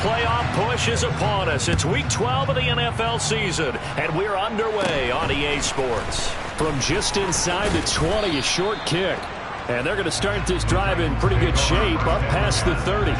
playoff push is upon us. It's Week 12 of the NFL season, and we're underway on EA Sports. From just inside the 20, a short kick. And they're going to start this drive in pretty good shape, up past the 30.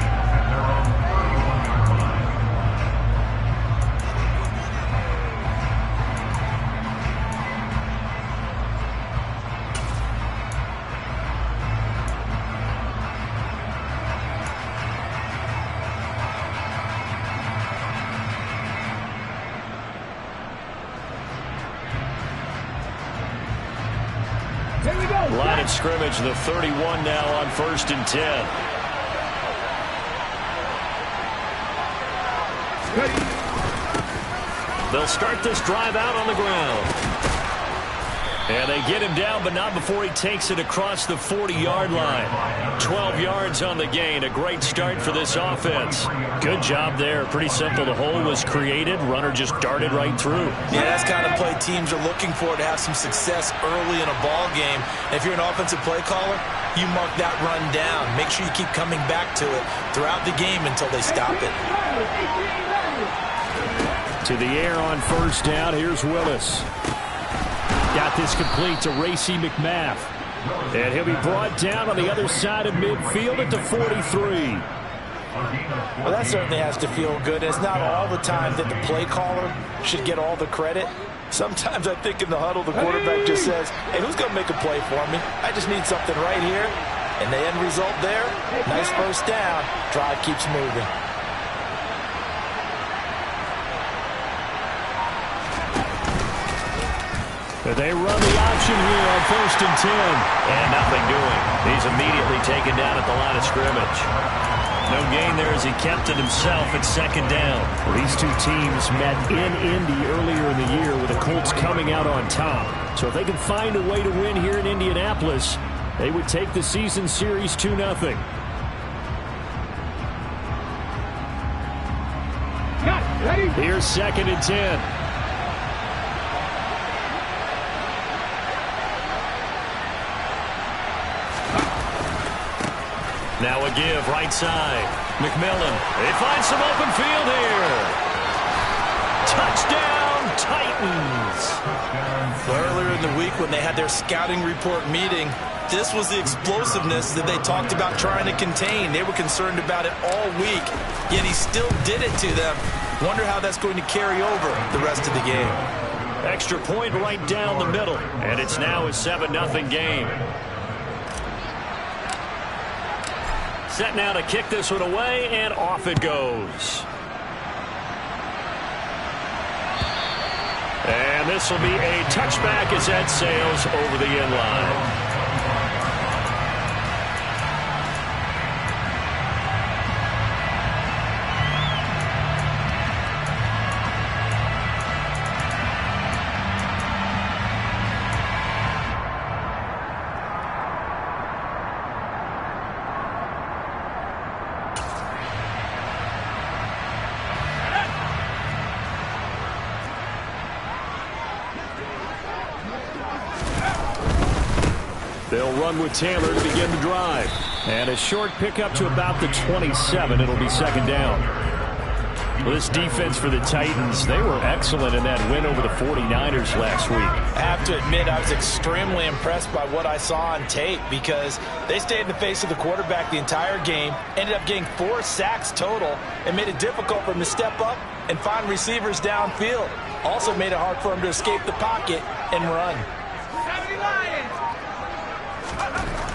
Line of scrimmage, the 31 now on 1st and 10. They'll start this drive out on the ground. And they get him down, but not before he takes it across the 40-yard line. 12 yards on the gain. A great start for this offense. Good job there. Pretty simple. The hole was created. Runner just darted right through. Yeah, that's kind of play teams are looking for to have some success early in a ball game. And if you're an offensive play caller, you mark that run down. Make sure you keep coming back to it throughout the game until they stop it. To the air on 1st down. Here's Willis. Got this complete to Racey McMath. And he'll be brought down on the other side of midfield at the 43. Well, that certainly has to feel good. It's not all the time that the play caller should get all the credit. Sometimes I think in the huddle, the quarterback just says, hey, who's going to make a play for me? I just need something right here. And the end result there, nice first down. Drive keeps moving. They run the option here on 1st and 10. And nothing doing. He's immediately taken down at the line of scrimmage. No gain there as he kept it himself at 2nd down. Well, these two teams met in Indy earlier in the year with the Colts coming out on top. So if they can find a way to win here in Indianapolis, they would take the season series 2-0. Here's 2nd and 10. Now a give, right side. McMillan. They find some open field here. Touchdown, Titans. Earlier in the week when they had their scouting report meeting, this was the explosiveness that they talked about trying to contain. They were concerned about it all week, yet he still did it to them. Wonder how that's going to carry over the rest of the game. Extra point right down the middle. And it's now a 7-0 game. Set now to kick this one away, and off it goes. And this will be a touchback as that sails over the end line. They'll run with Taylor to begin the drive. And a short pickup to about the 27. It'll be 2nd down. Well, this defense for the Titans, they were excellent in that win over the 49ers last week. I have to admit, I was extremely impressed by what I saw on tape because they stayed in the face of the quarterback the entire game, ended up getting 4 sacks total, and made it difficult for him to step up and find receivers downfield. Also made it hard for him to escape the pocket and run.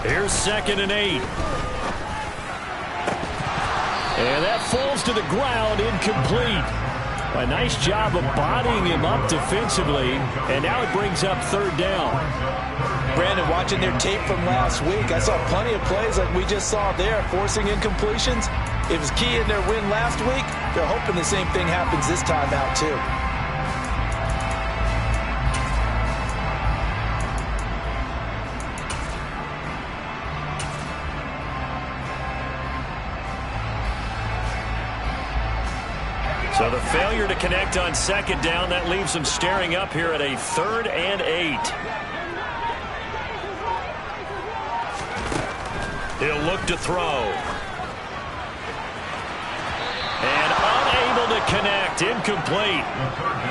Here's 2nd and 8. And that falls to the ground, incomplete. A nice job of bodying him up defensively, and now it brings up 3rd down. Brandon, watching their tape from last week, I saw plenty of plays like we just saw there, forcing incompletions. It was key in their win last week. They're hoping the same thing happens this time out, too. So the failure to connect on 2nd down, that leaves them staring up here at a 3rd and 8. He'll look to throw. And to connect. Incomplete.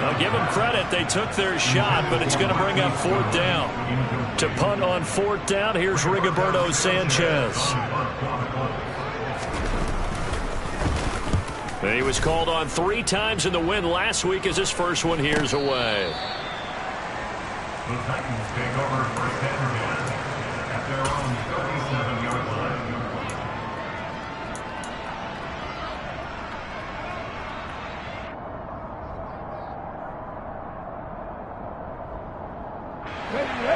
I'll give them credit. They took their shot, but it's going to bring up 4th down. To punt on 4th down, here's Rigoberto Sanchez. He was called on 3 times in the win last week as his first one here's away. The Titans take over first and 10 at their own 37-yard line.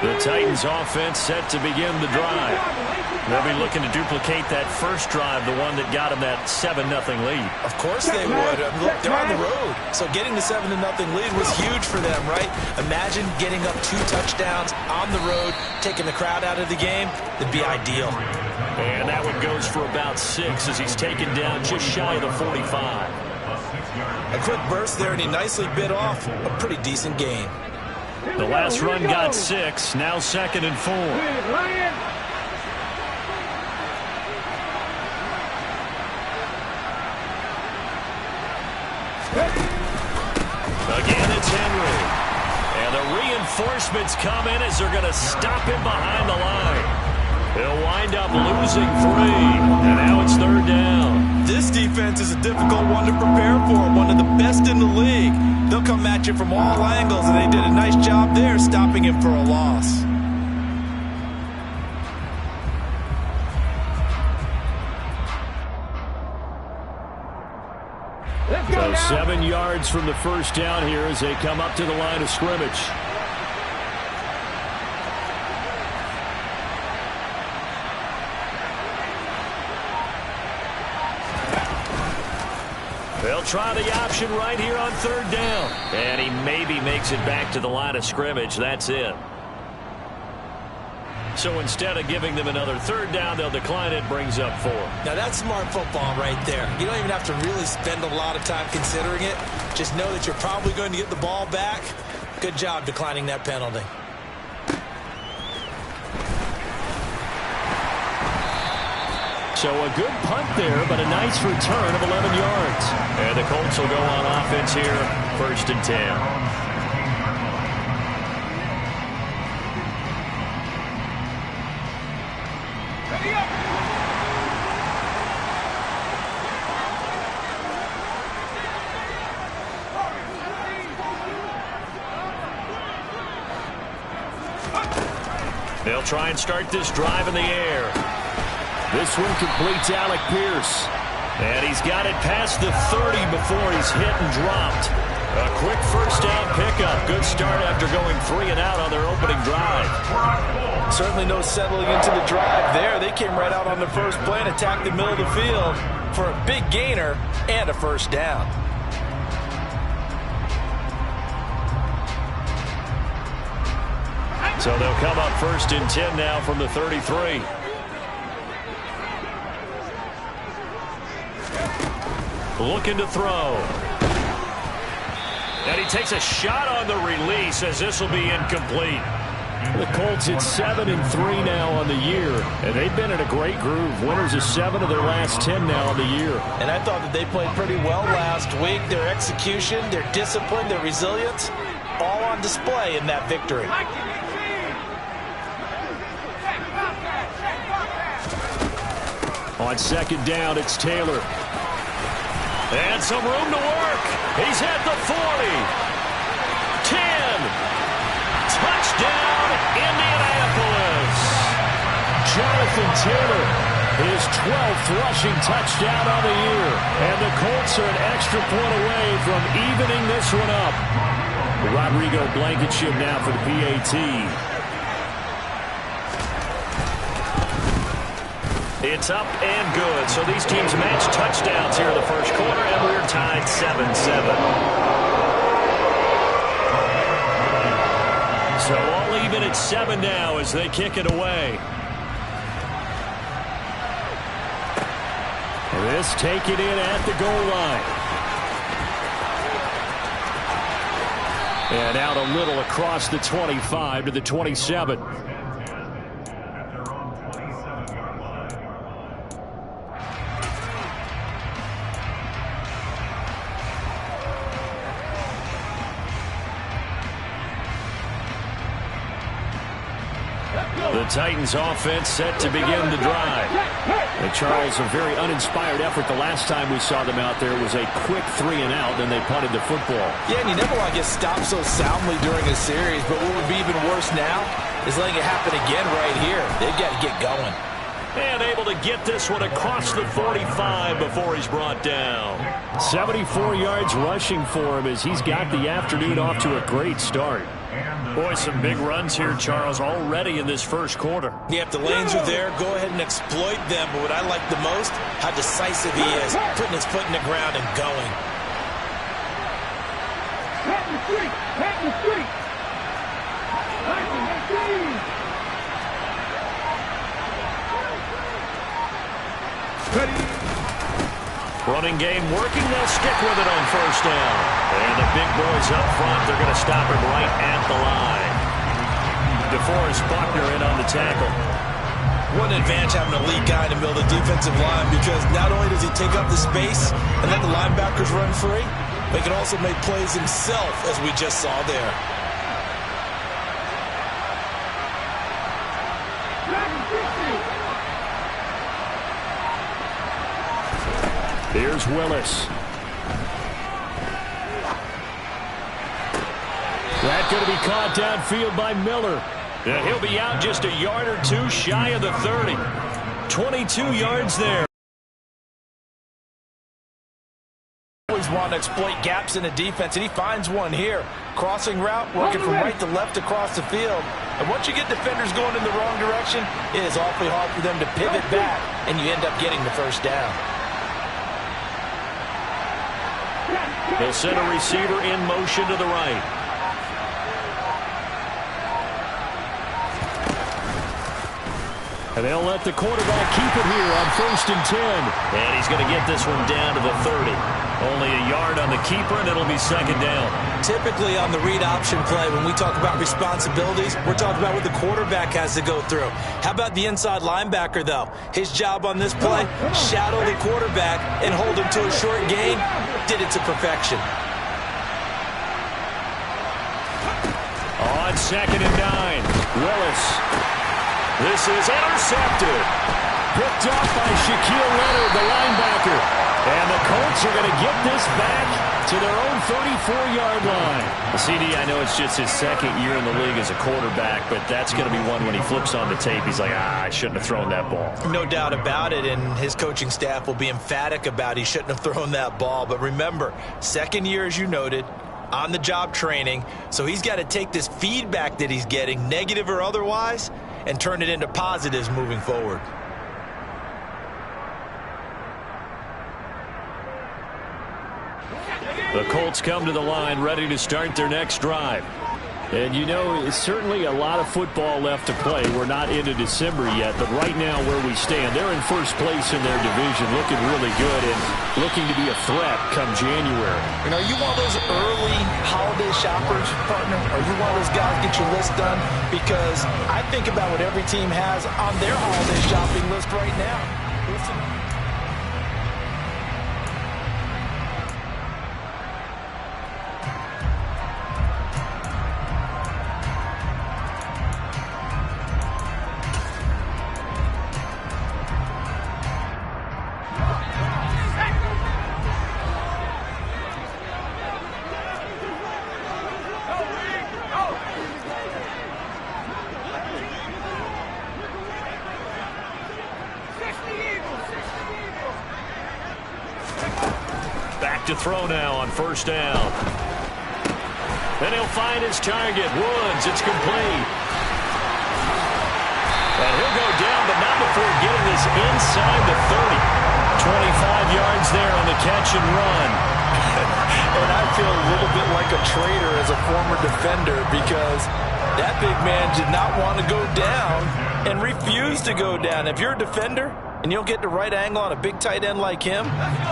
The Titans offense set to begin the drive. They'll be looking to duplicate that first drive, the one that got them that 7-0 lead. Of course they would. Look, they're on the road. So getting the 7-0 lead was huge for them, right? Imagine getting up 2 touchdowns on the road, taking the crowd out of the game. It'd be ideal. And that one goes for about 6 as he's taken down just shy of the 45. A quick burst there, and he nicely bit off a pretty decent gain. The last run got 6, now 2nd and 4. Again, it's Henry. And the reinforcements come in as they're going to stop him behind the line. He'll wind up losing 3, and now it's 3rd down. This defense is a difficult one to prepare for, one of the best in the league. They'll come at you from all angles, and they did a nice job there stopping him for a loss. So 7 yards from the first down here as they come up to the line of scrimmage. They'll try the option right here on 3rd down. And he maybe makes it back to the line of scrimmage. That's it. So instead of giving them another 3rd down, they'll decline it. Brings up 4. Now that's smart football right there. You don't even have to really spend a lot of time considering it. Just know that you're probably going to get the ball back. Good job declining that penalty. So a good punt there, but a nice return of 11 yards. And the Colts will go on offense here, 1st and 10. They'll try and start this drive in the air. This one completes Alec Pierce. And he's got it past the 30 before he's hit and dropped. A quick 1st down pickup. Good start after going 3 and out on their opening drive. Certainly no settling into the drive there. They came right out on the first play and attacked the middle of the field for a big gainer and a 1st down. So they'll come up 1st and 10 now from the 33. Looking to throw. And he takes a shot on the release as this will be incomplete. The Colts at 7-3 now on the year, and they've been in a great groove. Winners of 7 of their last 10 now on the year. And I thought that they played pretty well last week. Their execution, their discipline, their resilience, all on display in that victory. On 2nd down, it's Taylor. And some room to work. He's at the 40. 10. Touchdown, Indianapolis. Jonathan Taylor, his 12th rushing touchdown on the year. And the Colts are an extra point away from evening this one up. Rodrigo Blankenship now for the PAT. It's up and good. So these teams match touchdowns here in the first quarter, and we're tied 7-7. So all even at 7 now as they kick it away. This taken in at the goal line. And out a little across the 25 to the 27. The Titans offense set to begin the drive. And Charles, a very uninspired effort. The last time we saw them out there was a quick 3 and out, then they punted the football. Yeah, and you never want to get stopped so soundly during a series, but what would be even worse now is letting it happen again right here. They've got to get going. And able to get this one across the 45 before he's brought down. 74 yards rushing for him as he's got the afternoon off to a great start. Boy, some big runs here, Charles, already in this first quarter. Yeah, if the lanes are there, go ahead and exploit them. But what I like the most, how decisive he is, putting his foot in the ground and going. Running game working. They'll stick with it on first down. And the big boys up front, they're going to stop him right at the line. DeForest Buckner in on the tackle. What an advantage having a lead guy in the middle of the defensive line, because not only does he take up the space and let the linebackers run free, but he can also make plays himself, as we just saw there. Here's Willis. That's going to be caught downfield by Miller. Yeah, he'll be out just a yard or two shy of the 30. 22 yards there. Always want to exploit gaps in the defense, and he finds one here. Crossing route, working from right to left across the field. And once you get defenders going in the wrong direction, it is awfully hard for them to pivot back, and you end up getting the first down. They'll send a receiver in motion to the right. And they'll let the quarterback keep it here on 1st and 10. And he's going to get this one down to the 30. Only a yard on the keeper, and it'll be second down. Typically on the read option play, when we talk about responsibilities, we're talking about what the quarterback has to go through. How about the inside linebacker, though? His job on this play, shadow the quarterback and hold him to a short gain. Did it to perfection. On 2nd and 9, Willis. This is intercepted. Picked off by Shaquille Leonard, the linebacker. And the Colts are going to get this back to their own 34-yard line. CD, I know it's just his second year in the league as a quarterback, but that's going to be one when he flips on the tape, he's like, I shouldn't have thrown that ball. No doubt about it, and his coaching staff will be emphatic about he shouldn't have thrown that ball. But remember, second year, as you noted, on-the-job training, so he's got to take this feedback that he's getting, negative or otherwise, and turn it into positives moving forward. The Colts come to the line ready to start their next drive. And you know, it's certainly a lot of football left to play. We're not into December yet, but right now where we stand, they're in first place in their division, looking really good and looking to be a threat come January. You know, you want those early holiday shoppers, partner, or you want those guys get your list done? Because I think about what every team has on their holiday shopping list right now. Listen. To throw now on first down. Then he'll find his target. Woods, it's complete. And he'll go down, but not before getting this inside the 30. 25 yards there on the catch and run. And I feel a little bit like a traitor as a former defender, because that big man did not want to go down and refused to go down. If you're a defender and you don't get the right angle on a big tight end like him,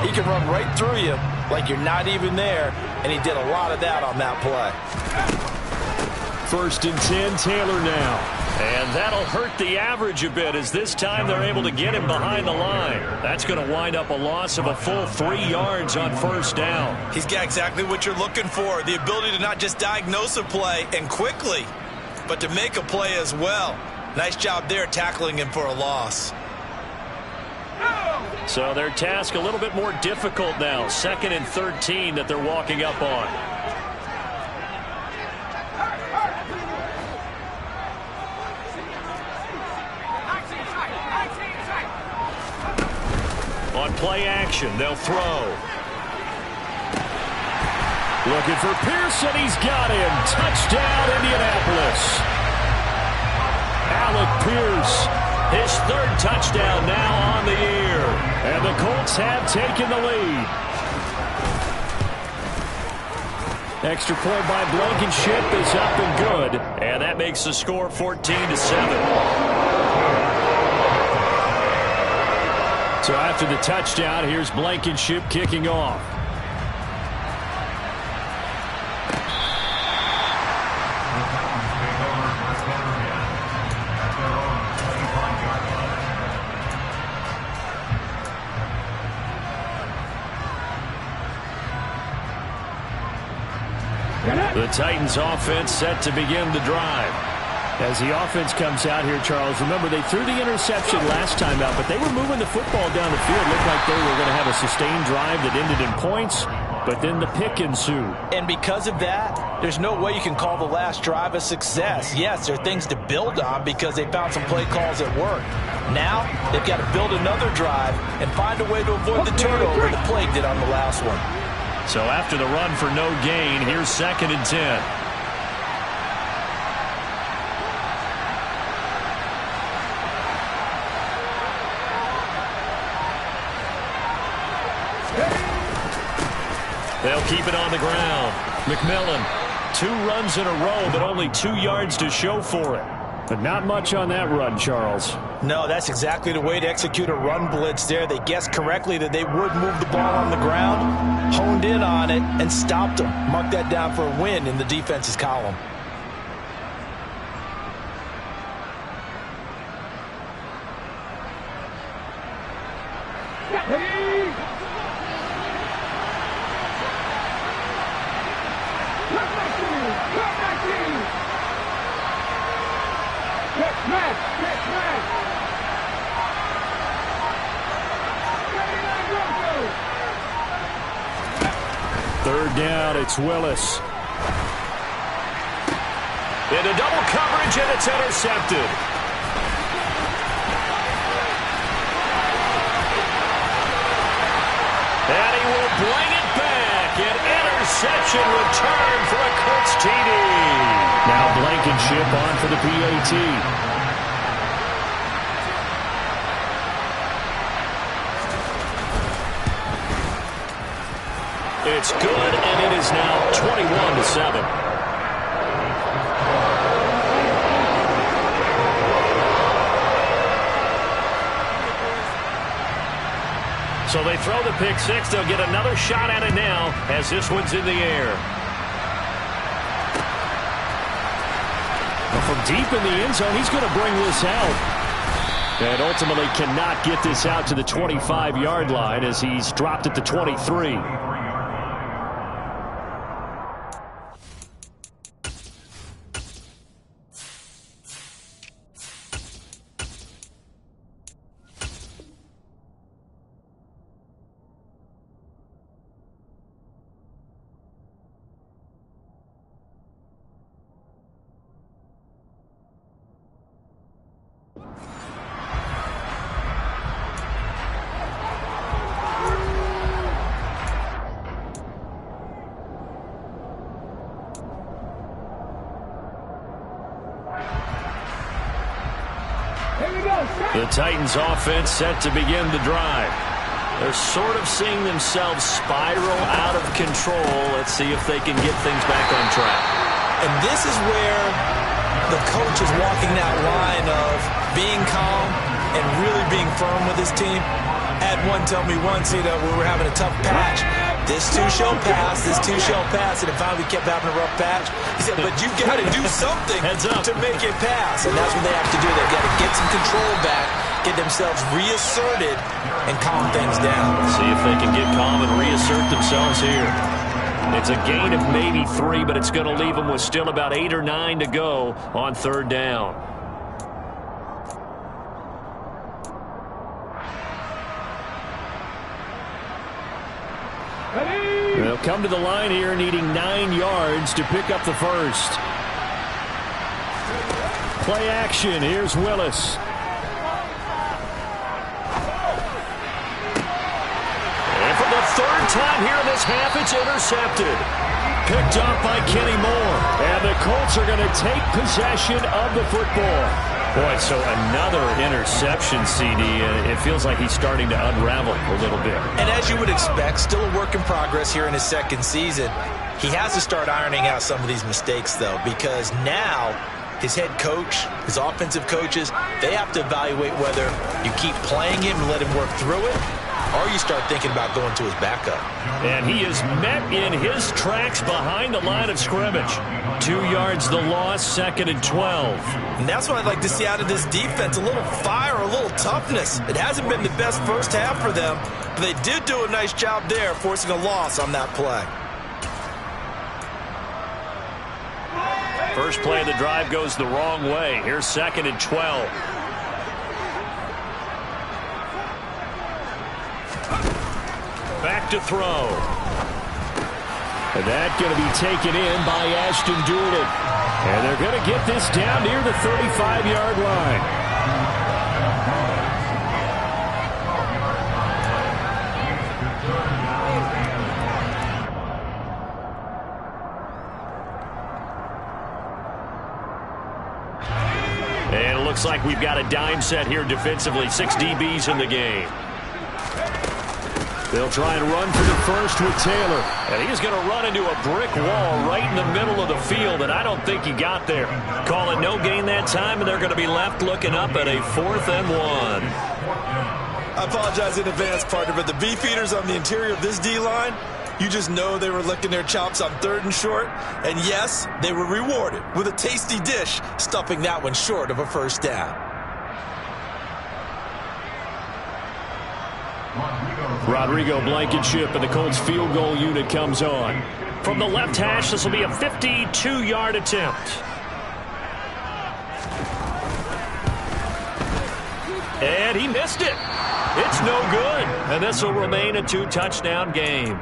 he can run right through you like you're not even there, and he did a lot of that on that play. 1st and 10, Taylor now. And that'll hurt the average a bit, as this time they're able to get him behind the line. That's going to wind up a loss of a full 3 yards on first down. He's got exactly what you're looking for, the ability to not just diagnose a play and quickly, but to make a play as well. Nice job there tackling him for a loss. So their task a little bit more difficult now. 2nd and 13 that they're walking up on. On play action, they'll throw. Looking for Pearson. He's got him. Touchdown, Indianapolis. Alec Pierce. His 3rd touchdown now on the year. And the Colts have taken the lead. Extra point by Blankenship is up and good. And that makes the score 14-7. So after the touchdown, here's Blankenship kicking off. The Titans offense set to begin the drive. As the offense comes out here, Charles, remember they threw the interception last time out, but they were moving the football down the field. Looked like they were going to have a sustained drive that ended in points, but then the pick ensued. And because of that, there's no way you can call the last drive a success. Yes, there are things to build on because they found some play calls that work. Now, they've got to build another drive and find a way to avoid the turnover the Plague did on the last one. So after the run for no gain, here's 2nd and 10. They'll keep it on the ground. McMillan, 2 runs in a row, but only 2 yards to show for it. But not much on that run, Charles. No, that's exactly the way to execute a run blitz there. They guessed correctly that they would move the ball on the ground, honed in on it, and stopped them. Mark that down for a win in the defense's column. Third down, it's Willis. Into double coverage, and it's intercepted. And he will bring it back. An interception return for a Colts TD. Now Blankenship on for the PAT. It's good, and it is now 21-7. So they throw the pick six. They'll get another shot at it now as this one's in the air. Well, from deep in the end zone, he's going to bring this out. And ultimately cannot get this out to the 25-yard line as he's dropped at the 23. The Titans offense set to begin the drive. They're sort of seeing themselves spiral out of control. Let's see if they can get things back on track. And this is where the coach is walking that line of being calm and really being firm with his team. Had one tell me once, we were having a tough patch. This too shall pass, this too shall pass. And if we kept having a rough patch, he said, but you've got to do something to make it pass. And that's what they have to do. They've got to get some control back, get themselves reasserted, and calm things down. See if they can get calm and reassert themselves here. It's a gain of maybe 3, but it's going to leave them with still about 8 or 9 to go on third down. come to the line here needing 9 yards to pick up the first. Play action. Here's Willis. And for the third time here in this half, it's intercepted. Picked up by Kenny Moore. And the Colts are going to take possession of the football. Boy, so another interception, CD. It feels like he's starting to unravel a little bit. And as you would expect, still a work in progress here in his second season. He has to start ironing out some of these mistakes, though, because now his head coach, his offensive coaches, they have to evaluate whether you keep playing him and let him work through it, or you start thinking about going to his backup. And he is met in his tracks behind the line of scrimmage. 2 yards the loss, 2nd and 12. And that's what I'd like to see out of this defense, a little fire, a little toughness. It hasn't been the best first half for them, but they did do a nice job there, forcing a loss on that play. First play of the drive goes the wrong way. Here's 2nd and 12. Back to throw. And that's going to be taken in by Ashton Doolin. And they're going to get this down near the 35-yard line. And it looks like we've got a dime set here defensively. 6 DBs in the game. They'll try and run for the first with Taylor. And he's going to run into a brick wall right in the middle of the field, and I don't think he got there. Call it no gain that time, and they're going to be left looking up at a 4th and 1. I apologize in advance, partner, but the beefeaters on the interior of this D-line, you just know they were licking their chops on 3rd and short. And yes, they were rewarded with a tasty dish, stuffing that one short of a first down. Rodrigo Blankenship and the Colts field goal unit comes on. From the left hash, this will be a 52-yard attempt. And he missed it. It's no good. And this will remain a 2-touchdown game.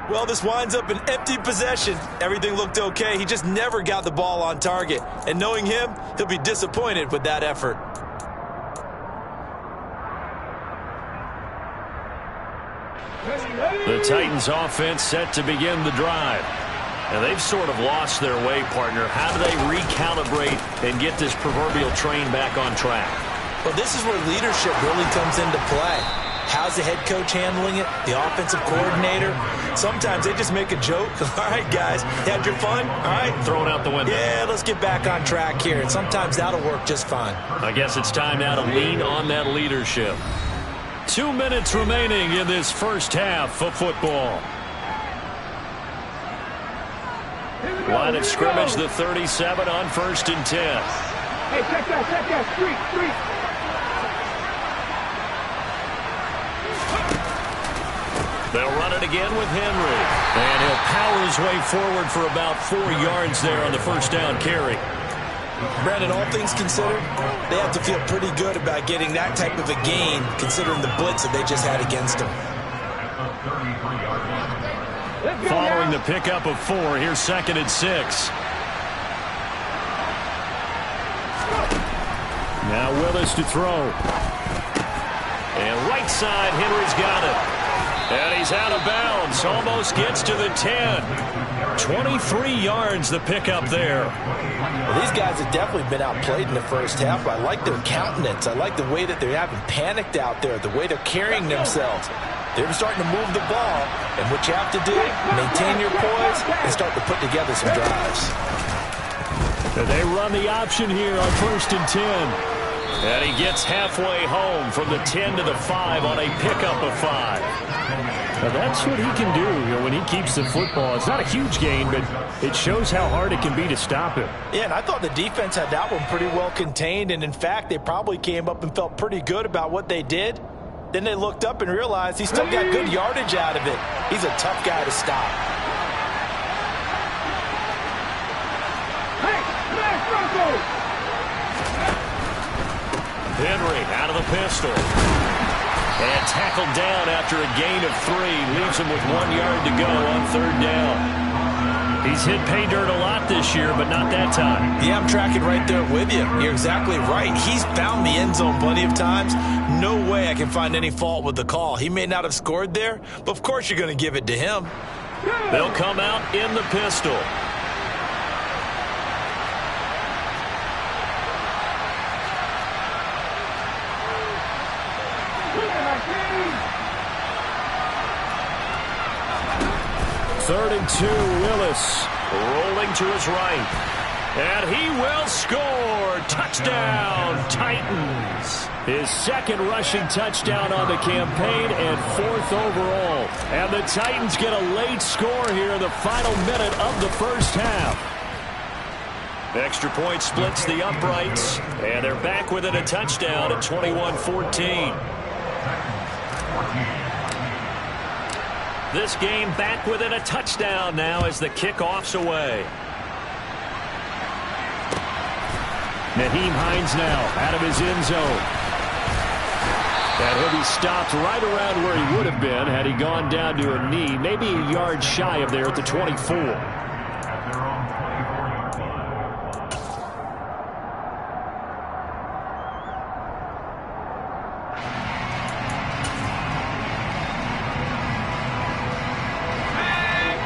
Well, this winds up an empty possession. Everything looked okay. He just never got the ball on target. And knowing him, he'll be disappointed with that effort. The Titans offense set to begin the drive. And they've sort of lost their way, partner. How do they recalibrate and get this proverbial train back on track? Well, this is where leadership really comes into play. How's the head coach handling it? The offensive coordinator? Sometimes they just make a joke. All right, guys, had your fun? All right. Throw it out the window. Yeah, let's get back on track here. And sometimes that'll work just fine. I guess it's time now to lean on that leadership. 2 minutes remaining in this first half of football. Line of scrimmage, the 37 on 1st and 10. Hey, check that, street. They'll run it again with Henry. And he'll power his way forward for about 4 yards there on the first down carry. Brandon, all things considered, they have to feel pretty good about getting that type of a gain, considering the blitz that they just had against them. Following the pickup of 4, here's 2nd and 6. Now Willis to throw. And right side, Henry's got it. And he's out of bounds. Almost gets to the 10. 23 yards the pickup there. Well, these guys have definitely been outplayed in the first half. I like their countenance. I like the way that they haven't panicked out there, the way they're carrying themselves. They're starting to move the ball, and what you have to do, maintain your poise and start to put together some drives. And they run the option here on 1st and 10. And he gets halfway home from the 10 to the 5 on a pickup of 5. Now that's what he can do, when he keeps the football. It's not a huge gain, but it shows how hard it can be to stop him. Yeah, and I thought the defense had that one pretty well contained, and in fact, they probably came up and felt pretty good about what they did. Then they looked up and realized he still got good yardage out of it. He's a tough guy to stop. Henry out of the pistol. And tackled down after a gain of 3. Leaves him with 1 yard to go on 3rd down. He's hit pay dirt a lot this year, but not that time. Yeah, I'm tracking right there with you. You're exactly right. He's found the end zone plenty of times. No way I can find any fault with the call. He may not have scored there, but of course you're going to give it to him. They'll come out in the pistol. Third and 2, Willis rolling to his right. And he will score. Touchdown, Titans. His second rushing touchdown on the campaign and 4th overall. And the Titans get a late score here in the final minute of the first half. Extra point splits the uprights. And they're back within a touchdown at 21-14. This game back within a touchdown now as the kickoff's away. Nyheim Hines now out of his end zone. And he'll be stopped right around where he would have been had he gone down to a knee, maybe a yard shy of there at the 24.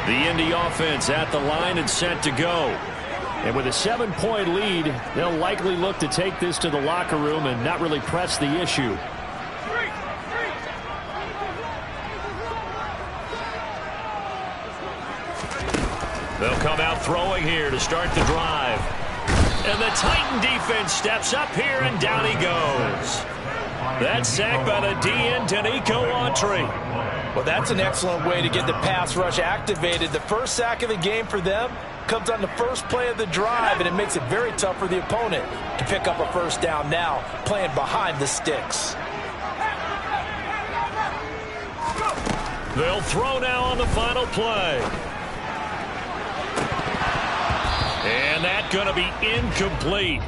The Indy offense at the line and set to go. And with a 7-point lead, they'll likely look to take this to the locker room and not really press the issue. They'll come out throwing here to start the drive. And the Titan defense steps up here, and down he goes. That's sacked by the DN, Danico Autry. Well, that's an excellent way to get the pass rush activated. The first sack of the game for them comes on the first play of the drive, and it makes it very tough for the opponent to pick up a first down now, playing behind the sticks. They'll throw now on the final play. And that's going to be incomplete.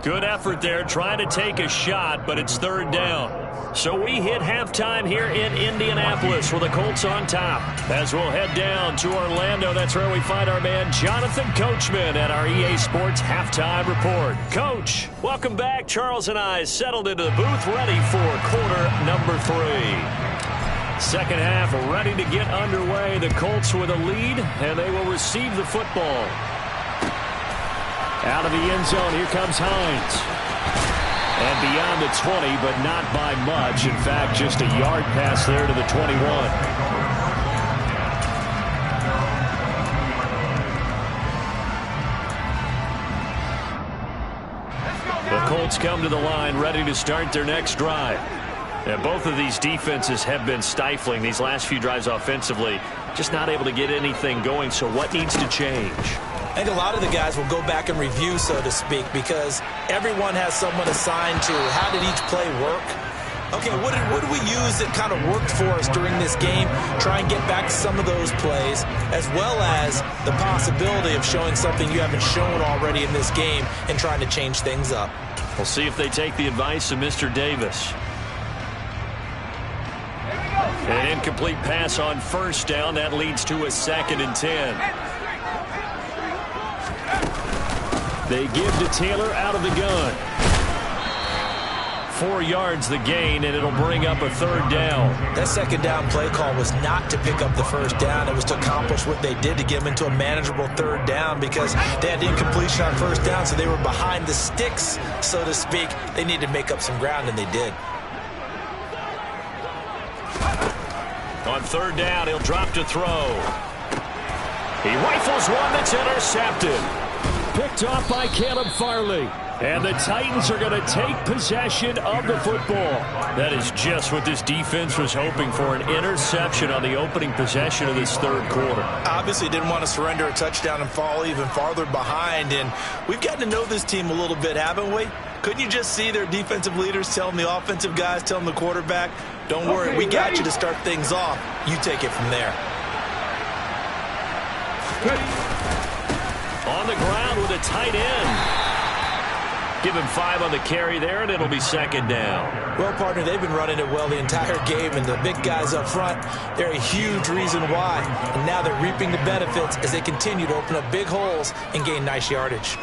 Good effort there trying to take a shot, but it's 3rd down. So we hit halftime here in Indianapolis with the Colts on top. As we'll head down to Orlando, that's where we find our man Jonathan Coachman at our EA Sports Halftime Report. Coach, welcome back. Charles and I settled into the booth ready for quarter number 3. Second half ready to get underway. The Colts with a lead, and they will receive the football. Out of the end zone, here comes Hines. And beyond the 20, but not by much. In fact, just a yard pass there to the 21. The Colts come to the line ready to start their next drive. And both of these defenses have been stifling these last few drives offensively. Just not able to get anything going, so what needs to change? I think a lot of the guys will go back and review, so to speak, because everyone has someone assigned to how did each play work. Okay, what did we use that kind of worked for us during this game? Try and get back to some of those plays, as well as the possibility of showing something you haven't shown already in this game and trying to change things up. We'll see if they take the advice of Mr. Davis. An incomplete pass on first down. That leads to a 2nd and 10. They give to Taylor out of the gun. 4 yards the gain, and it'll bring up a 3rd down. That 2nd down play call was not to pick up the first down. It was to accomplish what they did to get them into a manageable 3rd down because they had incompletion on first down, so they were behind the sticks, so to speak. They needed to make up some ground, and they did. On 3rd down, he'll drop to throw. He rifles one that's intercepted. Picked off by Caleb Farley. And the Titans are going to take possession of the football. That is just what this defense was hoping for, an interception on the opening possession of this 3rd quarter. Obviously didn't want to surrender a touchdown and fall even farther behind. And we've gotten to know this team a little bit, haven't we? Couldn't you just see their defensive leaders telling the offensive guys, telling the quarterback, don't worry, we got you to start things off. You take it from there. On the ground with a tight end. Give him 5 on the carry there, and it'll be second down. Well, partner, they've been running it well the entire game, and the big guys up front, they're a huge reason why. And now they're reaping the benefits as they continue to open up big holes and gain nice yardage.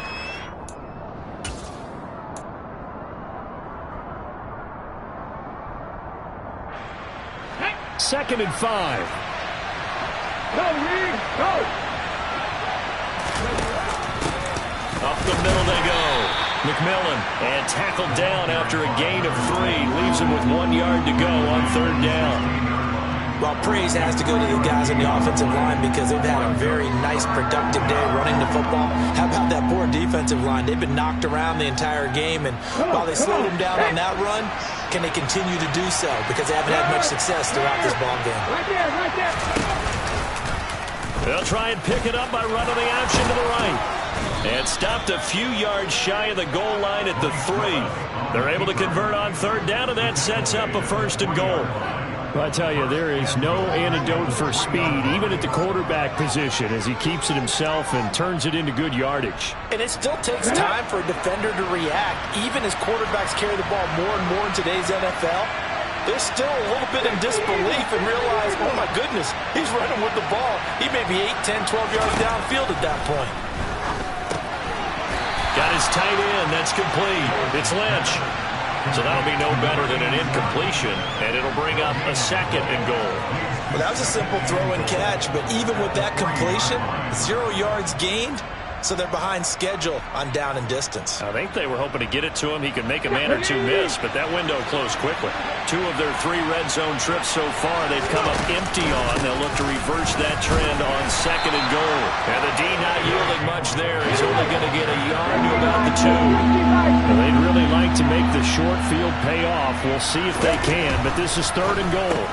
Second and 5. Go, Reed, go! Up the middle they go. McMillan, and tackled down after a gain of 3. Leaves him with 1 yard to go on third down. Well, praise has to go to the guys on the offensive line because they've had a very nice, productive day running the football. How about that poor defensive line? They've been knocked around the entire game, and while they slowed them down on that run, can they continue to do so? Because they haven't had much success throughout this ball game. Right there, right there. They'll try and pick it up by running the option to the right. And stopped a few yards shy of the goal line at the 3. They're able to convert on third down, and that sets up a first and goal. Well, I tell you, there is no antidote for speed, even at the quarterback position, as he keeps it himself and turns it into good yardage. And it still takes time for a defender to react, even as quarterbacks carry the ball more and more in today's NFL. They're still a little bit in disbelief and realize, oh my goodness, he's running with the ball. He may be 8, 10, 12 yards downfield at that point. Got his tight end. That's complete. It's Lynch. So that'll be no better than an incompletion, and it'll bring up a second and goal. Well, that was a simple throw and catch, but even with that completion, 0 yards gained, so they're behind schedule on down and distance. I think they were hoping to get it to him. He could make a man or two miss, but that window closed quickly. 2 of their 3 red zone trips so far they've come up empty on. They'll look to reverse that trend on second and goal. And the D not yielding much there. He's only going to get a yard to about the 2. Well, they'd really like to make the short field pay off. We'll see if they can, but this is third and goal.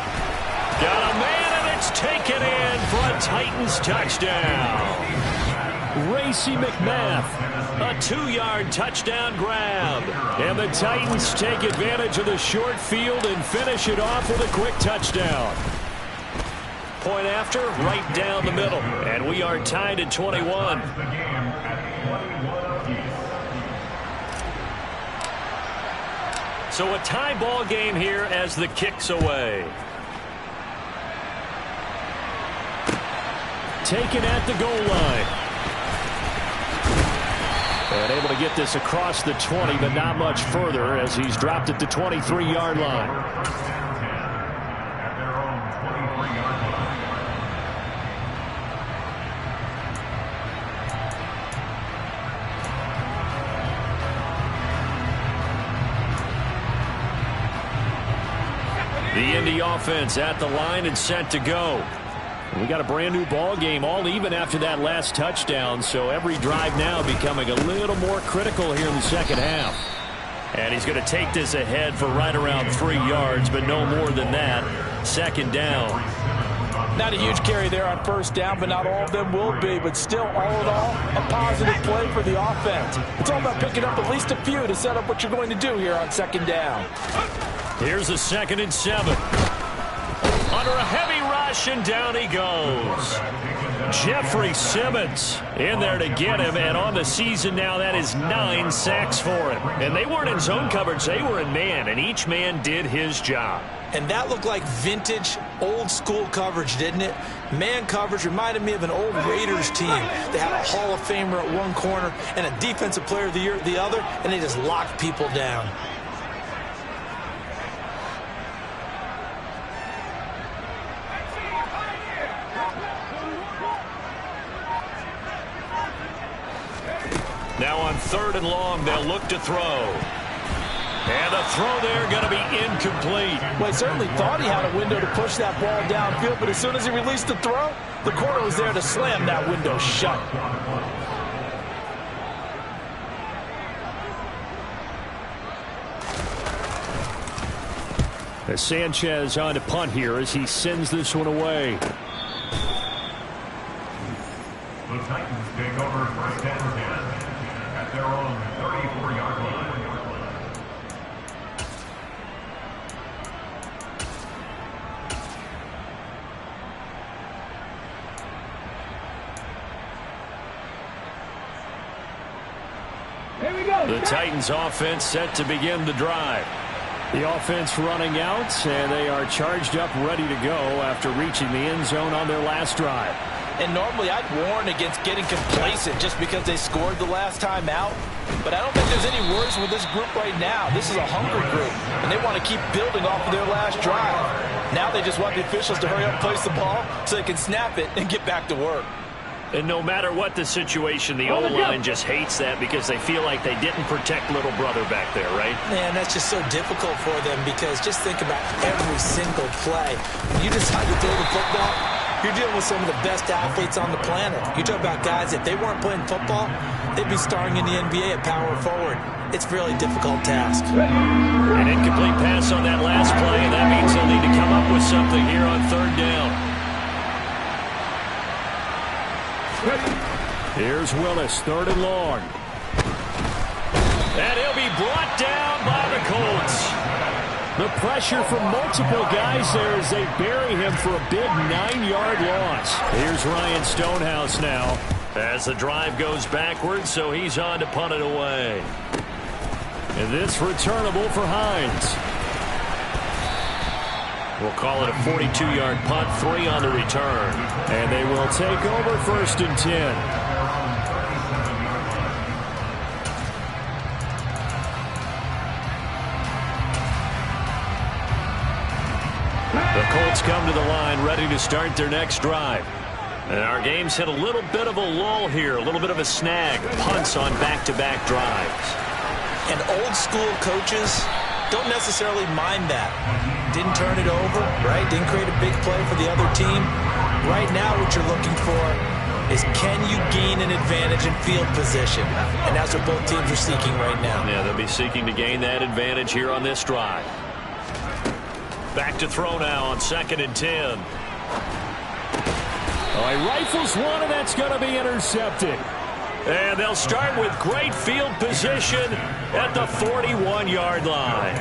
Got a man, and it's taken in for a Titans touchdown. Racy McMath, A 2-yard touchdown grab. and the Titans take advantage of the short field and finish it off with a quick touchdown. Point after, right down the middle. And we are tied at 21. So a tie ball game here as the kick's away. Taken at the goal line. And able to get this across the 20, but not much further as he's dropped at the 23-yard line. At their own 23-yard line. The Indy offense at the line and set to go. We got a brand new ball game, all even after that last touchdown, so every drive now becoming a little more critical here in the second half. And he's going to take this ahead for right around 3 yards, but no more than that. Second down. Not a huge carry there on first down, but not all of them will be. But still, all in all, a positive play for the offense. It's all about picking up at least a few to set up what you're going to do here on second down. Here's a 2nd and 7. Under a heavy rush, and down he goes. Jeffrey Simmons in there to get him, and on the season now, that is 9 sacks for him. And they weren't in zone coverage, they were in man, and each man did his job. And that looked like vintage, old-school coverage, didn't it? Man coverage reminded me of an old Raiders team. They had a Hall of Famer at one corner and a Defensive Player of the Year at the other, and they just locked people down. Now on 3rd and long, they'll look to throw. And the throw there going to be incomplete. Well, he certainly thought he had a window to push that ball downfield, but as soon as he released the throw, the corner was there to slam that window shut. As Sanchez on to punt here as he sends this one away. The Titans take over first and 10 at their own 34-yard line. Hey, The Titans offense set to begin the drive. The offense running out, and they are charged up, ready to go after reaching the end zone on their last drive. And normally I'd warn against getting complacent just because they scored the last time out. But I don't think there's any worries with this group right now. This is a hungry group, and they want to keep building off of their last drive. Now they just want the officials to hurry up and place the ball so they can snap it and get back to work. And no matter what the situation, the O-line just hates that because they feel like they didn't protect little brother back there, right? Man, that's just so difficult for them because just think about every single play. When you decide to throw the football, you're dealing with some of the best athletes on the planet. You talk about guys, if they weren't playing football, they'd be starring in the NBA at power forward. It's a really difficult task. An incomplete pass on that last play, and that means they'll need to come up with something here on third down. Here's Willis, 3rd and long. And he'll be brought down by the Colts. The pressure from multiple guys there as they bury him for a big 9-yard loss. Here's Ryan Stonehouse now. As the drive goes backwards, so he's on to punt it away. And this returnable for Hines. We'll call it a 42-yard punt, 3 on the return. And they will take over 1st and 10. The Colts come to the line ready to start their next drive. And our game's hit a little bit of a lull here, a little bit of a snag. Punts on back-to-back drives. And old school coaches don't necessarily mind that. Didn't turn it over, right? Didn't create a big play for the other team. Right now what you're looking for is can you gain an advantage in field position? And that's what both teams are seeking right now. Yeah, they'll be seeking to gain that advantage here on this drive. Back to throw now on 2nd and 10. Oh, he rifles one, and that's going to be intercepted. And they'll start with great field position at the 41-yard line.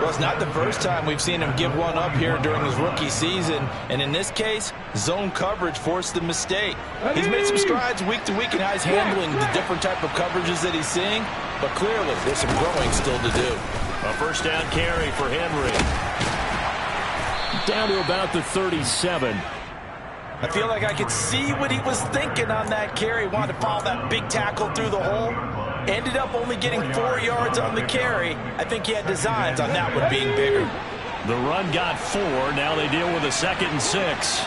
Well, it's not the first time we've seen him give one up here during his rookie season. And in this case, zone coverage forced the mistake. He's made some strides week to week in how he's handling the different type of coverages that he's seeing. But clearly, there's some growing still to do. A first down carry for Henry. Down to about the 37. I feel like I could see what he was thinking on that carry. Wanted to follow that big tackle through the hole. Ended up only getting 4 yards on the carry. I think he had designs on that one being bigger. The run got 4. Now they deal with a 2nd and 6.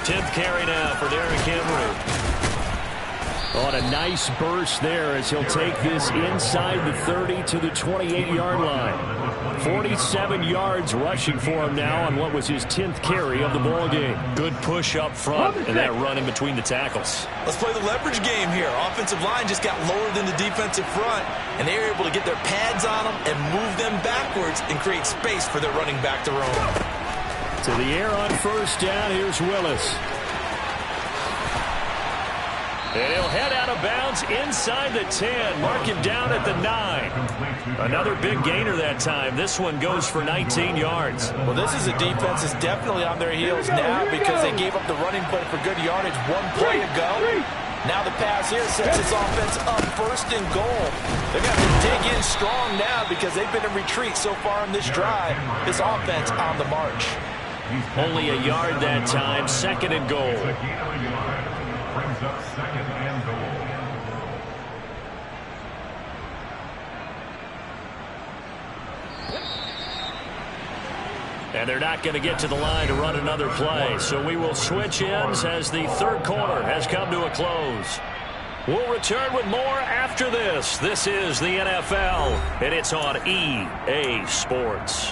10th carry now for Derrick Henry. On a nice burst there as he'll take this inside the 30 to the 28-yard line. 47 yards rushing for him now on what was his 10th carry of the ball game. Good push up front and that run in between the tackles. Let's play the leverage game here. Offensive line just got lower than the defensive front, and they were able to get their pads on them and move them backwards and create space for their running back to roam. To the air on first down, here's Willis. And he'll head out of bounds inside the 10. Mark him down at the 9. Another big gainer that time. This one goes for 19 yards. Well, this is a defense that's definitely on their heels now because they gave up the running play for good yardage 1 play ago. Now the pass here sets this offense up 1st and goal. They're going to have to dig in strong now because they've been in retreat so far in this drive. This offense on the march. Only a yard that time. 2nd and goal. Brings up 2nd and goal. And they're not going to get to the line to run another play. So we will switch ends as the 3rd quarter has come to a close. We'll return with more after this. This is the NFL, and it's on EA Sports.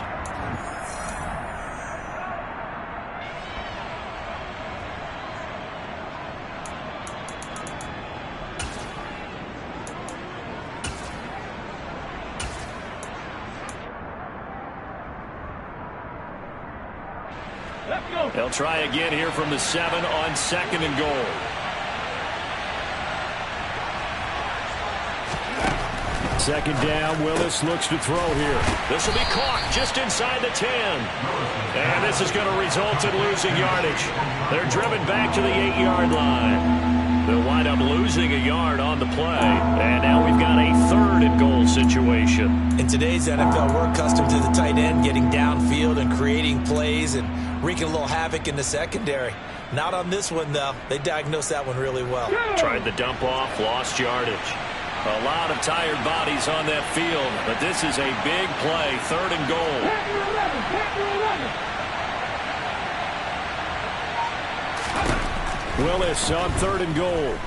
They'll try again here from the 7 on 2nd and goal. Second down, Willis looks to throw here. This will be caught just inside the 10. And this is going to result in losing yardage. They're driven back to the 8-yard line. They'll wind up losing a yard on the play. And now we've got a 3rd and goal situation. In today's NFL, we're accustomed to the tight end getting downfield and creating plays and wreaking a little havoc in the secondary. Not on this one, though. They diagnosed that one really well. Tried the dump off, lost yardage. A lot of tired bodies on that field, but this is a big play, 3rd and goal. Willis on 3rd and goal.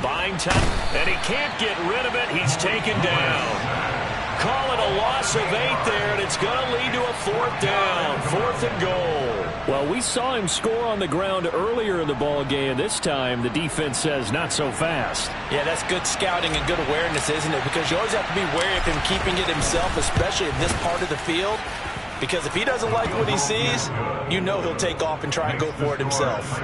Buying time, and he can't get rid of it. He's taken down. Call it a loss of 8 there, and it's going to lead to a 4th down. 4th and goal. Well, we saw him score on the ground earlier in the ball game. This time, the defense says not so fast. Yeah, that's good scouting and good awareness, isn't it? Because you always have to be wary of him keeping it himself, especially in this part of the field. Because if he doesn't like what he sees, you know he'll take off and try and go for it himself.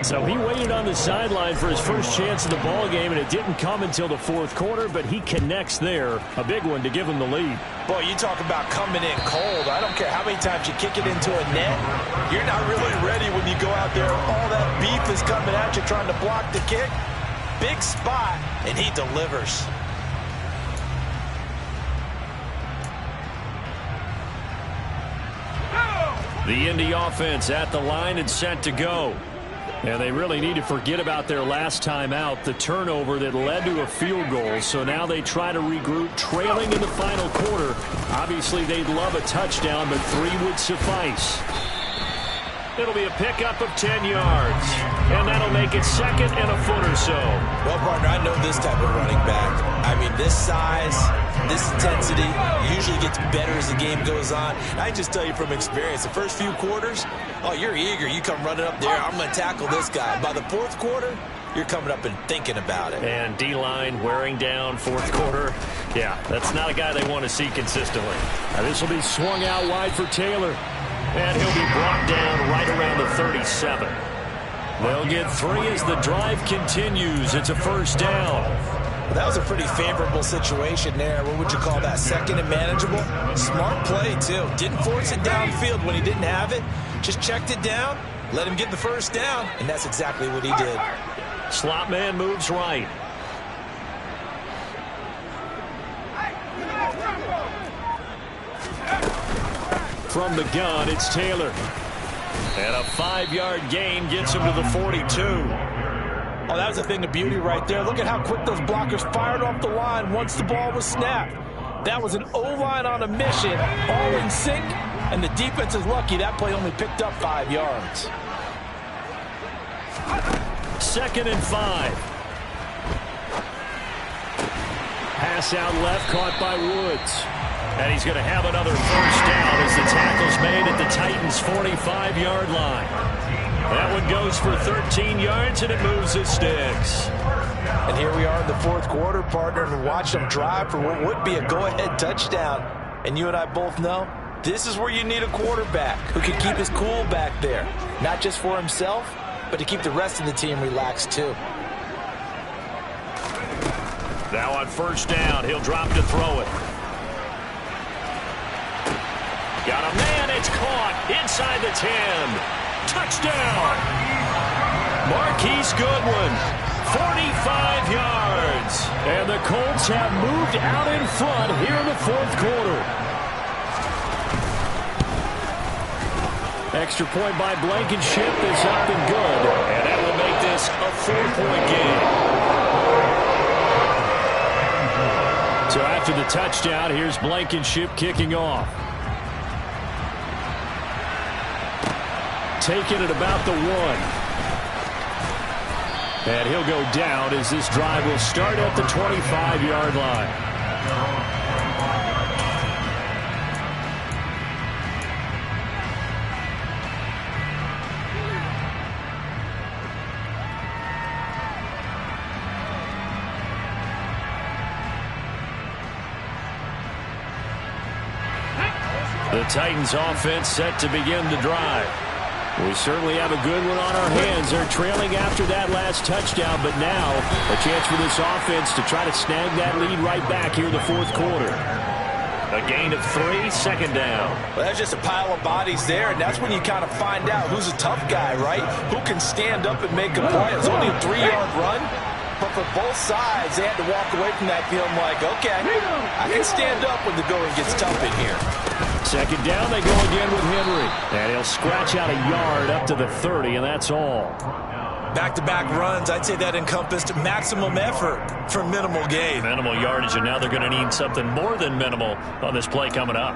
So he waited on the sideline for his first chance of the ball game, and it didn't come until the 4th quarter, but he connects there. A big one to give him the lead. Boy, you talk about coming in cold. I don't care how many times you kick it into a net. You're not really ready when you go out there. All that beef is coming at you trying to block the kick. Big spot, and he delivers. The Indy offense at the line and set to go. And they really need to forget about their last time out, the turnover that led to a field goal. So now they try to regroup, trailing in the final quarter. Obviously, they'd love a touchdown, but 3 would suffice. It'll be a pickup of 10 yards. And that'll make it 2nd and a foot or so. Well, partner, I know this type of running back. I mean, this size, this intensity usually gets better as the game goes on. I just tell you from experience, the first few quarters, oh, you're eager. You come running up there, I'm going to tackle this guy. By the 4th quarter, you're coming up and thinking about it. And D-line wearing down 4th quarter. Yeah, that's not a guy they want to see consistently. Now this will be swung out wide for Taylor. And he'll be brought down right around the 37. They'll get 3 as the drive continues. It's a 1st down. Well, that was a pretty favorable situation there. What would you call that? 2nd and manageable? Smart play, too. Didn't force it downfield when he didn't have it. Just checked it down, let him get the 1st down, and that's exactly what he did. Slot man moves right. From the gun, it's Taylor. And a 5-yard gain gets him to the 42. Oh, that was a thing of beauty right there. Look at how quick those blockers fired off the line once the ball was snapped. That was an O-line on a mission, all in sync, and the defense is lucky that play only picked up 5 yards. 2nd and 5. Pass out left, caught by Woods. And he's going to have another 1st down as the tackle's made at the Titans' 45-yard line. That one goes for 13 yards, and it moves the sticks. And here we are in the 4th quarter, partner, and watch them drive for what would be a go-ahead touchdown. And you and I both know this is where you need a quarterback who can keep his cool back there. Not just for himself, but to keep the rest of the team relaxed, too. Now on 1st down, he'll drop to throw it. Got a man, it's caught inside the 10. Touchdown! Marquise Goodwin, 45 yards. And the Colts have moved out in front here in the 4th quarter. Extra point by Blankenship is up and good. And that will make this a 4-point game. So after the touchdown, here's Blankenship kicking off. Taken at about the 1. And he'll go down as this drive will start at the 25-yard line. The Titans offense set to begin the drive. We certainly have a good one on our hands. They're trailing after that last touchdown, but now a chance for this offense to try to snag that lead right back here in the 4th quarter. A gain of 3, second down. Well, that's just a pile of bodies there, and that's when you kind of find out who's a tough guy, right? Who can stand up and make a play. It's only a 3-yard run, but for both sides, they had to walk away from that feeling like, okay, I can stand up when the going gets tough in here. Second down, they go again with Henry. And he'll scratch out a yard up to the 30, and that's all. Back-to-back runs, I'd say that encompassed maximum effort for minimal gain. Minimal yardage, and now they're going to need something more than minimal on this play coming up.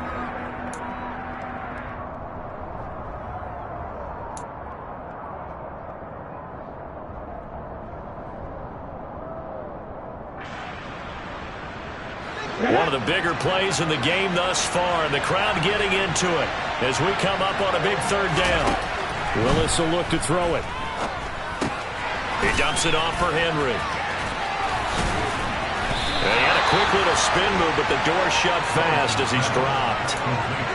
One of the bigger plays in the game thus far. The crowd getting into it as we come up on a big third down. Willis will look to throw it. He dumps it off for Henry. And he had a quick little spin move, but the door shut fast as he's dropped.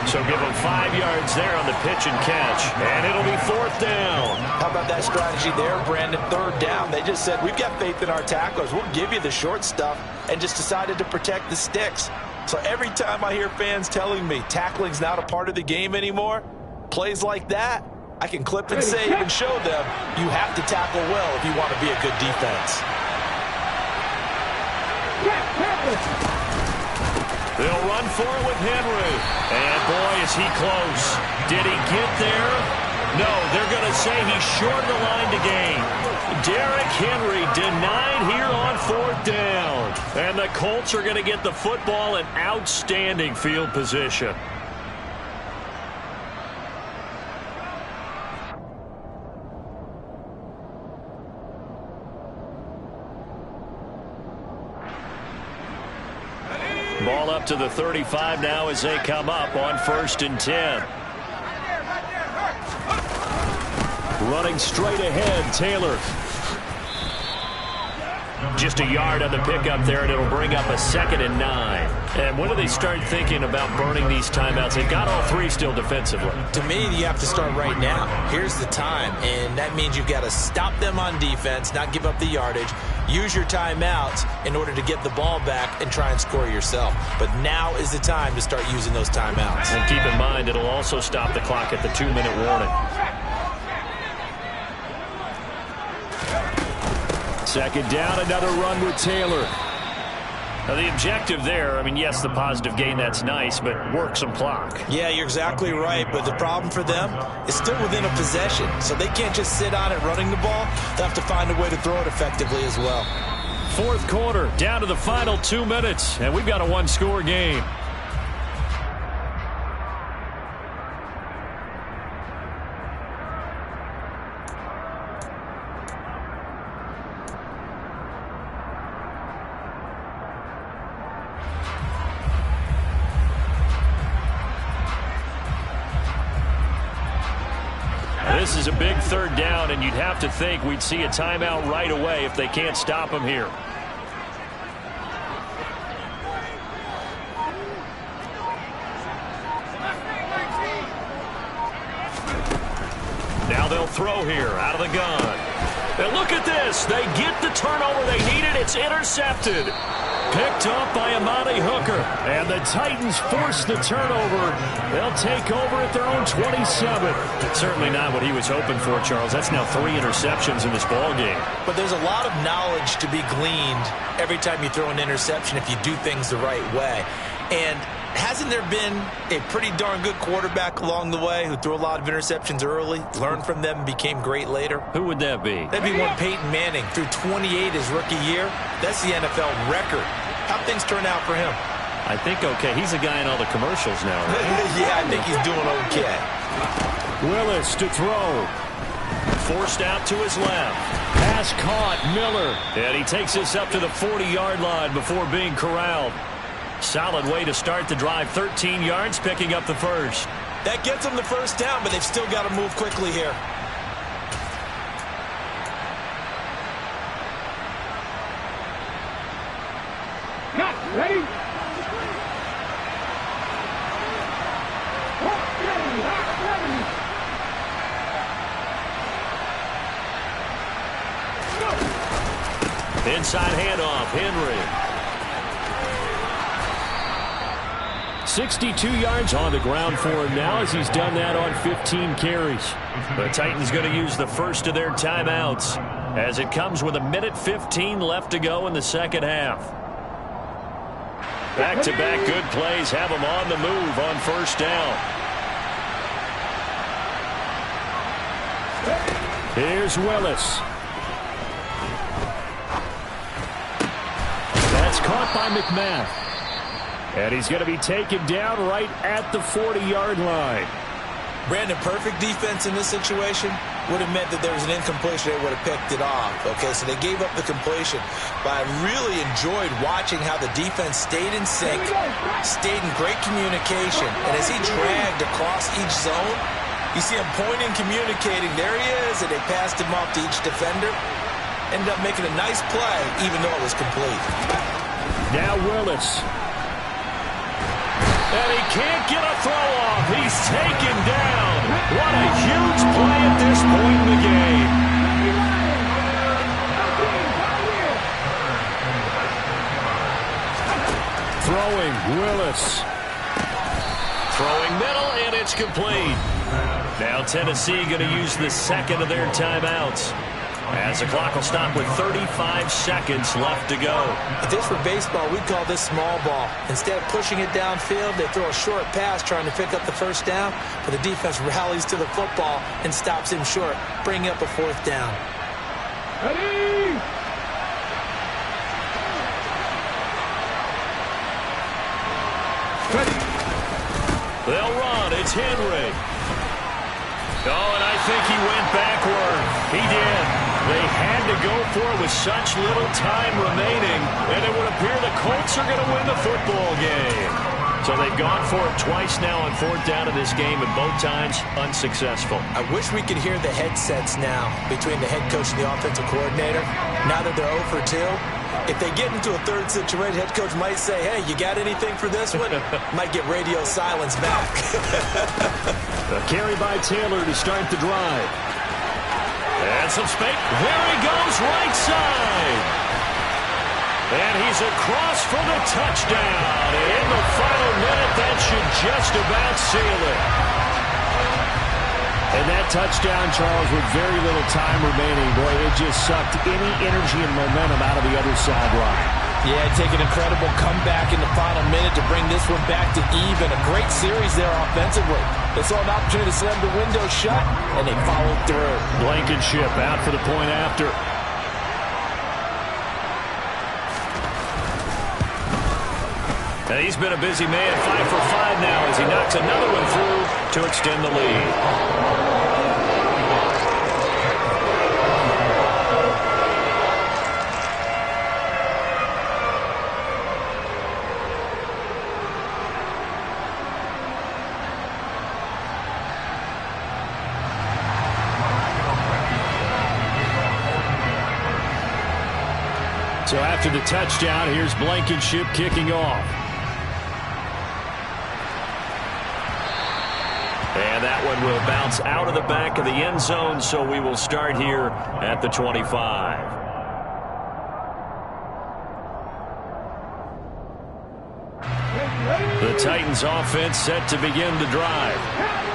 So give him 5 yards there on the pitch and catch. And it'll be 4th down. How about that strategy there, Brandon? 3rd down. They just said, we've got faith in our tacklers. We'll give you the short stuff, and just decided to protect the sticks. So every time I hear fans telling me tackling's not a part of the game anymore, plays like that, I can clip and save and show them you have to tackle well if you want to be a good defense. They'll run for it with Henry. And boy, is he close. Did he get there? No, they're going to say he's short of the line to gain. Derrick Henry denied here on 4th down. And the Colts are going to get the football in outstanding field position. Ball up to the 35 now as they come up on 1st and 10. Running straight ahead, Taylor. Just a yard on the pickup there, and it'll bring up a 2nd and 9. And when do they start thinking about burning these timeouts? They've got all 3 still defensively. To me, you have to start right now. Here's the time, and that means you've got to stop them on defense, not give up the yardage, use your timeouts in order to get the ball back and try and score yourself. But now is the time to start using those timeouts. And keep in mind, it'll also stop the clock at the 2-minute warning. 2nd down, another run with Taylor. Now the objective there, I mean, yes, the positive gain, that's nice, but work some clock. Yeah, you're exactly right, but the problem for them is still within a possession, so they can't just sit on it running the ball. They'll have to find a way to throw it effectively as well. 4th quarter, down to the final 2 minutes, and we've got a 1-score game. This is a big 3rd down, and you'd have to think we'd see a timeout right away if they can't stop him here. Now they'll throw here out of the gun. And look at this. They get the turnover they needed. It's intercepted. Picked up by Amani Hooker. And the Titans force the turnover. They'll take over at their own 27. Certainly not what he was hoping for, Charles. That's now 3 interceptions in this ball game. But there's a lot of knowledge to be gleaned every time you throw an interception if you do things the right way. And hasn't there been a pretty darn good quarterback along the way who threw a lot of interceptions early, learned from them, and became great later? Who would that be? That'd be one Peyton Manning. Threw 28 his rookie year. That's the NFL record. How'd things turn out for him? I think okay. He's a guy in all the commercials now, right? Yeah, I think he's doing okay. Willis to throw. Forced out to his left. Pass caught, Miller. And he takes this up to the 40-yard line before being corralled. Solid way to start the drive. 13 yards, picking up the first. That gets them the first down, but they've still got to move quickly here. Ready? Inside handoff, Henry. 62 yards on the ground for him now as he's done that on 15 carries. The Titans going to use the first of their timeouts as it comes with 1:15 left to go in the second half. Back-to-back good plays have them on the move on first down. Here's Willis. That's caught by McMath. And he's going to be taken down right at the 40-yard line. Brandon, perfect defense in this situation would have meant that there was an incompletion. They would have picked it off. Okay, so they gave up the completion. But I really enjoyed watching how the defense stayed in sync, stayed in great communication. And as he dragged across each zone, you see him pointing, communicating. There he is, and they passed him off to each defender. Ended up making a nice play, even though it was complete. Now Willis. And he can't get a throw off. He's taken down. What a huge play at this point in the game. Throwing, Willis. Throwing middle, and it's complete. Now Tennessee going to use the second of their timeouts, as the clock will stop with 35 seconds left to go. If this were baseball, we'd call this small ball. Instead of pushing it downfield, they throw a short pass trying to pick up the first down, but the defense rallies to the football and stops him short, bringing up a fourth down. Ready? They'll run. It's Henry. Oh, and I think he went backward. He did. They had to go for it with such little time remaining, and it would appear the Colts are going to win the football game. So they've gone for it twice now on fourth down in this game, and both times unsuccessful. I wish we could hear the headsets now between the head coach and the offensive coordinator. Now that they're 0 for 2, if they get into a third situation, head coach might say, hey, you got anything for this one? Might get radio silence back. A carry by Taylor to start the drive. And some space. There he goes, right side. And he's across for the touchdown. In the final minute, that should just about seal it. And that touchdown, Charles, with very little time remaining, boy, it just sucked any energy and momentum out of the other sideline. Yeah, take an incredible comeback in the final minute to bring this one back to even. A great series there offensively. They saw an opportunity to slam the window shut, and they followed through. Blankenship out for the point after. And he's been a busy man, 5 for 5 now as he knocks another one through to extend the lead. So after the touchdown, here's Blankenship kicking off. And that one will bounce out of the back of the end zone, so we will start here at the 25. The Titans offense set to begin the drive.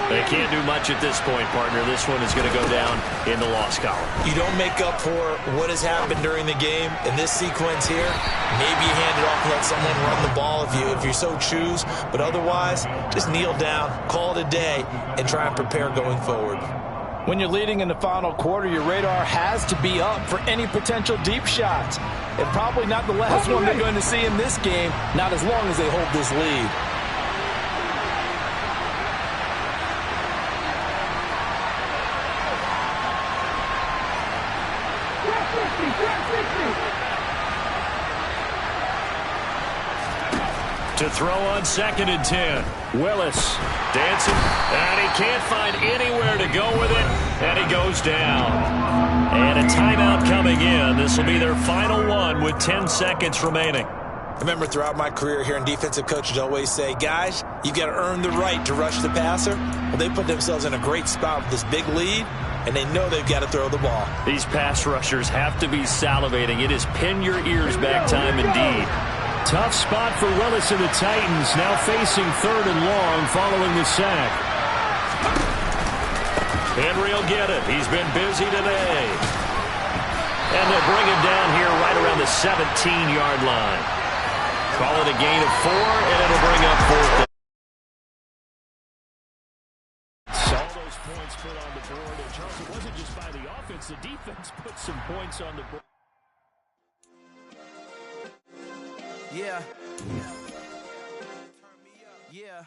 They can't do much at this point, partner. This one is going to go down in the loss column. You don't make up for what has happened during the game in this sequence here. Maybe you hand it off and let someone run the ball if you so choose. But otherwise, just kneel down, call it a day, and try and prepare going forward. When you're leading in the final quarter, your radar has to be up for any potential deep shots. And probably not the last one they're going to see in this game, not as long as they hold this lead. To throw on 2nd and 10. Willis dancing, and he can't find anywhere to go with it, and he goes down. And a timeout coming in. This will be their final one with 10 seconds remaining. I remember throughout my career hearing defensive coaches always say, guys, you've got to earn the right to rush the passer. Well, they put themselves in a great spot with this big lead, and they know they've got to throw the ball. These pass rushers have to be salivating. It is pin your ears back time indeed. Tough spot for Willis and the Titans, now facing 3rd and long following the sack. Henry will get it. He's been busy today. And they'll bring him down here right around the 17-yard line. Call it a gain of 4, and it'll bring up 4th. All those points put on the board. And Charles, it wasn't just by the offense. The defense put some points on the board. Yeah. Yeah.